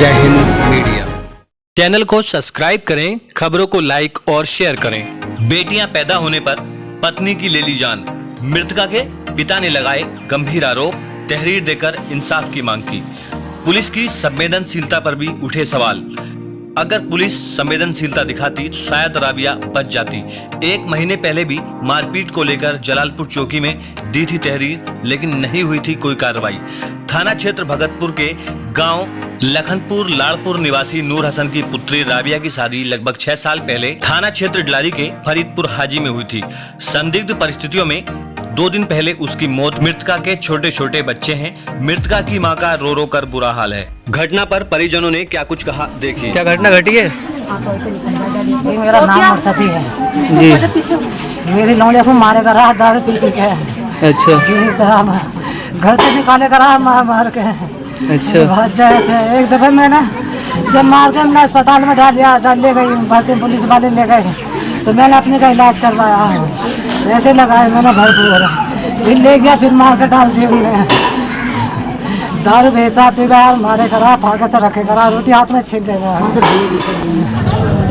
जय Hind media channel को subscribe करें, खबरों को लाइक और शेयर करें। बेटियां पैदा होने पर पत्नी की ले ली जान, मृतका के पिता ने लगाए गंभीर आरोप, तहरीर देकर इंसाफ की मांग की। पुलिस की संवेदनशीलता पर भी उठे सवाल। अगर पुलिस संवेदनशीलता दिखाती तो शायद राबिया बच जाती। एक महीने पहले भी मारपीट को लेकर जलालपुर चौकी में दी थी तहरीर, लेकिन नहीं हुई थी कोई कार्रवाई। थाना क्षेत्र भगतपुर के गांव लखनपुर लाड़पुर निवासी नूर हसन की पुत्री राबिया की शादी लगभग 6 साल पहले थाना क्षेत्र डिलारी के फरीदपुर हाजी में हुई थी। संदिग्ध परिस्थितियों में 2 दिन पहले उसकी मौत। मृतका के छोटे छोटे बच्चे हैं। मृतका की मां का रो रो कर बुरा हाल है। घटना पर परिजनों ने क्या कुछ कहा, देखिए। क्या घटना घटी है? जी मेरा नाम सती है जी। मेरी लौंडिया को मारे का रहा, दारू पी के अच्छा घर से निकाले का रहा, मार के अच्छा। भाग जाए थे। एक दफे मैंने जब मार के हमने अस्पताल में डाल ले गई, भर्ती पुलिस वाले ले गए, तो मैंने अपने का इलाज करवाया। ऐसे लगाए मैंने भरपूर, फिर ले गया, फिर मार के डाल दिया उन्हें। दारू बेचा पीला, मारे करा, फाके से रखे करा, रोटी हाथ में छीन लेगा।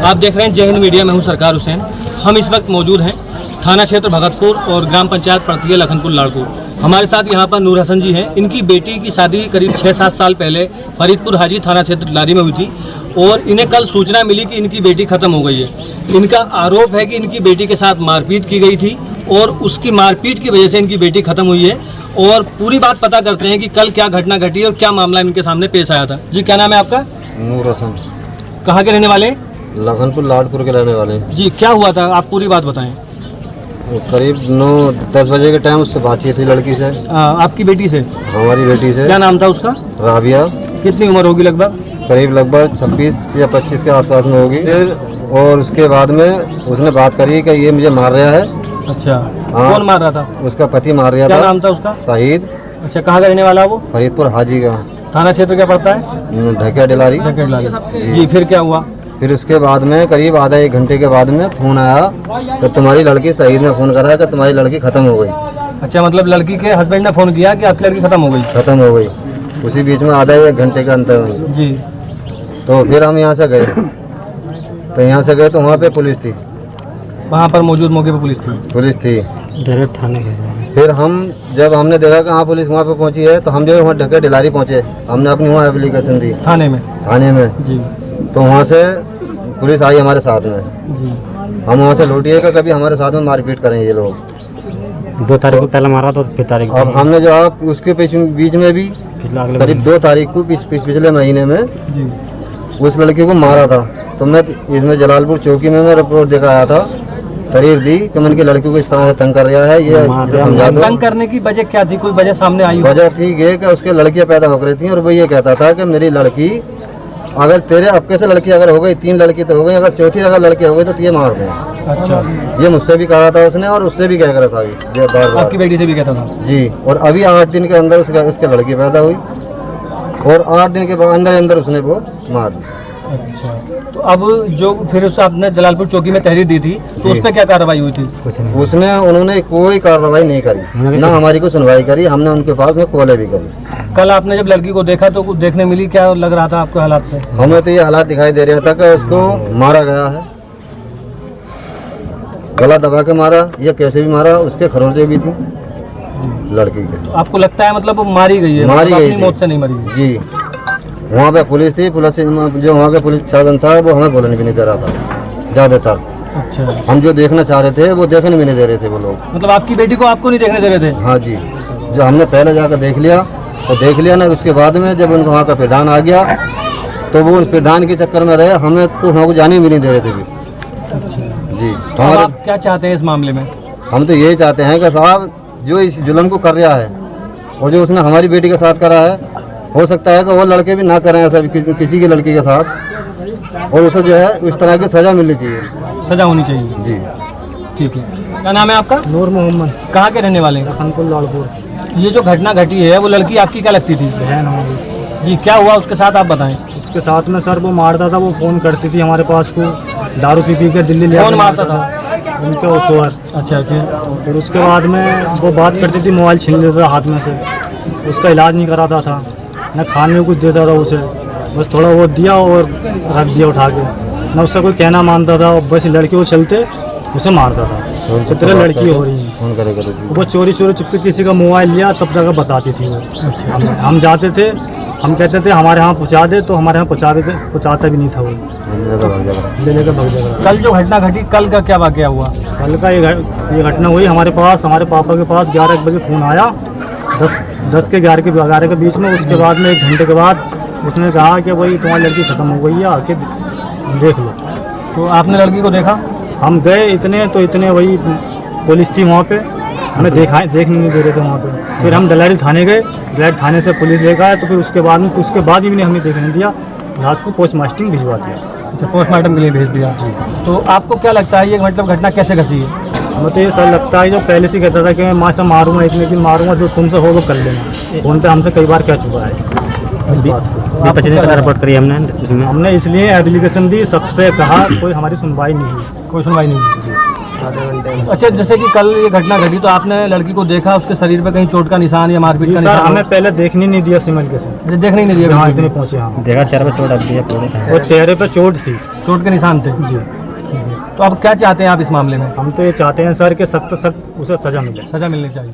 आप देख रहे हैं जय हिंद मीडिया में हूं सरकार हुसैन। हम इस वक्त मौजूद हैं थाना क्षेत्र भगतपुर और ग्राम पंचायत पड़ती है लखनपुर लाड़पुर। हमारे साथ यहाँ पर नूर हसन जी हैं। इनकी बेटी की शादी करीब 6-7 साल पहले फरीदपुर हाजी थाना क्षेत्र डिलारी में हुई थी और इन्हें कल सूचना मिली कि इनकी बेटी खत्म हो गई है। इनका आरोप है कि इनकी बेटी के साथ मारपीट की गई थी और उसकी मारपीट की वजह से इनकी बेटी खत्म हुई है। और पूरी बात पता करते हैं कि कल क्या घटना घटी और क्या मामला इनके सामने पेश आया था। जी, क्या नाम है आपका? नूर हसन। कहाँ के रहने वाले? लखनपुर लाड़पुर के रहने वाले। जी, क्या हुआ था, आप पूरी बात बताएं। करीब 9-10 बजे के टाइम उससे बातचीत थी लड़की से। आपकी बेटी से? हमारी बेटी से। क्या नाम था उसका? राबिया। कितनी उम्र होगी लगभग? करीब लगभग 26 या 25 के आसपास में होगी। फिर और उसके बाद में उसने बात करी कि ये मुझे मार रहा है। अच्छा, हाँ। कौन मार रहा था? उसका पति मार रहा था। क्या नाम था उसका? शाहिद। अच्छा, कहाँ का रहने वाला वो? फरीदपुर हाजी का। थाना क्षेत्र क्या पड़ता है? ढकिया डिलारी। जी, फिर क्या हुआ? फिर उसके बाद में करीब आधा 1 घंटे के बाद में फोन आया तो तुम्हारी लड़की, शाहिद ने फोन करा कि तुम्हारी लड़की खत्म हो गई। अच्छा, मतलब लड़की के हस्बैंड ने फोन किया कि आपकी लड़की खत्म हो गई? खत्म हो गई। उसी बीच में आधा 1 घंटे का अंतर में। जी। तो फिर हम यहाँ से गए, तो यहाँ से गए तो वहाँ पे पुलिस थी। वहाँ पर मौजूद मौके पर पुलिस थी? डायरेक्ट थाने गए। फिर हम जब हमने देखा कि हाँ पुलिस वहाँ पे पहुँची है तो हम जो वहाँ ढके डिलारी पहुँचे। हमने अपनी वहाँ एप्लीकेशन दी थाने में। जी। तो वहाँ से पुलिस आई हमारे साथ में जी। हम वहाँ से लौटिए कि कभी हमारे साथ में मारपीट करें ये लोग। 2 तारीख को पहले मारा तो 5 तारीख अब हमने जो आप उसके बीच में भी करीब 2 तारीख को पिछले महीने में जी उस लड़की को मारा था। तो मैं इसमें जलालपुर चौकी में मैं रिपोर्ट देकर आया था, तहरीर दी कि मैं इनकी लड़की को इस तरह से तंग कर रहा है, ये समझा दो। तंग करने की वजह क्या थी? कोई वजह सामने आई? वजह थी ये कि उसके लड़कियां पैदा हो रही थी और वो ये कहता था कि मेरी लड़की, अगर तेरे अबके से लड़की अगर हो गई, 3 लड़की तो हो गई, अगर चौथी अगर लड़की हो गई तो ये मार दें। अच्छा, ये मुझसे भी कहा था उसने और उससे भी कह रहा था अभी बार। आपकी बेटी से भी कहता था? जी। और अभी 8 दिन के अंदर उसके लड़की पैदा हुई और 8 दिन के अंदर उसने वो मार दी। अच्छा, तो अब जो फिर उस आपने जलालपुर चौकी में तहरीर दी थी तो उस पर क्या कार्रवाई हुई थी? उन्होंने कोई कार्रवाई नहीं करी, ना हमारी कोई सुनवाई करी। हमने उनके पास में कॉलें भी करी। कल आपने जब लड़की को देखा तो कुछ देखने मिली, क्या लग रहा था आपके हालात से? हमें तो ये हालात दिखाई दे रहा था कि उसको मारा गया है, गला दबा के मारा या कैसे भी मारा, उसके खरोंचे भी थी लड़की के। तो आपको लगता है मतलब वो मारी गई है? मारी गई अपनी मौत से नहीं मरी? जी। वहाँ पे पुलिस थी, पुलिस जो वहाँ के पुलिस शासन था वो हमें बोलने भी नहीं दे रहा था ज़्यादातर। अच्छा, हम जो देखना चाह रहे थे वो देखने भी नहीं दे रहे थे वो लोग। मतलब आपकी बेटी को आपको नहीं देखने दे रहे थे? हाँ जी। जो हमने पहले जाकर देख लिया ना, उसके बाद में जब उनको वहाँ का प्रधान आ गया तो वो उस प्रधान के चक्कर में रहे, हमें तो वहाँ को जाने भी नहीं दे रहे थे भी। जी। तो आप क्या चाहते हैं इस मामले में? हम तो यही चाहते हैं कि साहब जो इस जुल्म को कर रहा है और जो उसने हमारी बेटी के साथ करा है, हो सकता है कि वो लड़के भी ना करें ऐसा किसी की लड़की के साथ, और उसे जो है इस तरह की सजा मिलनी चाहिए। सजा होनी चाहिए। जी। ठीक है। क्या नाम है आपका? नूर मोहम्मद। कहाँ के रहने वाले? लखनपुर लाड़पुर। ये जो घटना घटी है वो लड़की आपकी क्या लगती थी? बहन हमारी। जी, क्या हुआ उसके साथ, आप बताएं। उसके साथ में सर वो मारता था, वो फ़ोन करती थी हमारे पास को, दारू पी के दिल्ली ले। कौन मारता था? उनके उसवर। अच्छा, फिर उसके बाद में वो बात करती थी, मोबाइल छीन लेता था हाथ में से, उसका इलाज नहीं कराता था, न खाने में कुछ देता था उसे, बस थोड़ा वो दिया और रख दिया उठा के, ना उसका कोई कहना मानता था, बस लड़की को चलते उसे मारता था कि तेरे लड़की हो रही है। फोन करे वो चोरी चुपके किसी का मोबाइल लिया तब जाकर बताती थी वो। हम जाते थे, हम कहते थे हमारे यहाँ पहुँचा दे, तो हमारे यहाँ पहुँचाता भी नहीं था वो, ले लेकर भाग जाएगा। कल जो घटना घटी, कल का क्या वाकया हुआ? कल का ये घटना हुई हमारे पापा के पास 11 बजे फ़ोन आया, 10 के 11 के बीच में। उसके बाद में 1 घंटे के बाद उसने कहा कि वही तुम्हारी लड़की ख़त्म हो गई है, आके देख लो। तो आपने लड़की को देखा? हम गए, इतने वही पुलिस थी वहाँ पे, हमें देखने नहीं दे रहे थे वहाँ पे। फिर हम दलारी थाने गए, दलारी थाने से पुलिस लेकर आए, तो फिर उसके बाद भी नहीं हमें देखने दिया, लाश को पोस्टमार्टम भिजवा दिया। अच्छा, पोस्टमार्टम के लिए भेज दिया। तो आपको क्या लगता है ये मतलब घटना कैसे घटी है? हमें तो ये सर लगता है जो पहले से कहता था कि मैं माँ से मारूंगा, एक दिन मारूंगा, जो तुमसे हो वो कर लेना। फोन पे हमसे कई बार कह चुका है इस बात को। रिपोर्ट करी हमने इसलिए एप्लीकेशन दी, सबसे कहा, कोई हमारी सुनवाई नहीं हुई। कोई सुनवाई नहीं हुई। अच्छा, जैसे कि कल ये घटना घटी तो आपने लड़की को देखा, उसके शरीर पे कहीं चोट का निशान या मारपीट का सर निशान? हमें पहले देखने नहीं दिया सिमल के से, देखने ही नहीं दिया। हाँ, इतने पहुँचे। हाँ, देखा चेहरे पे चोट अब पूरे, वो चेहरे पे चोट थी, चोट के निशान थे जी। तो आप क्या चाहते हैं आप इस मामले में? हम तो ये चाहते हैं सर कि सख्त उसे सजा मिले। सजा मिलनी चाहिए।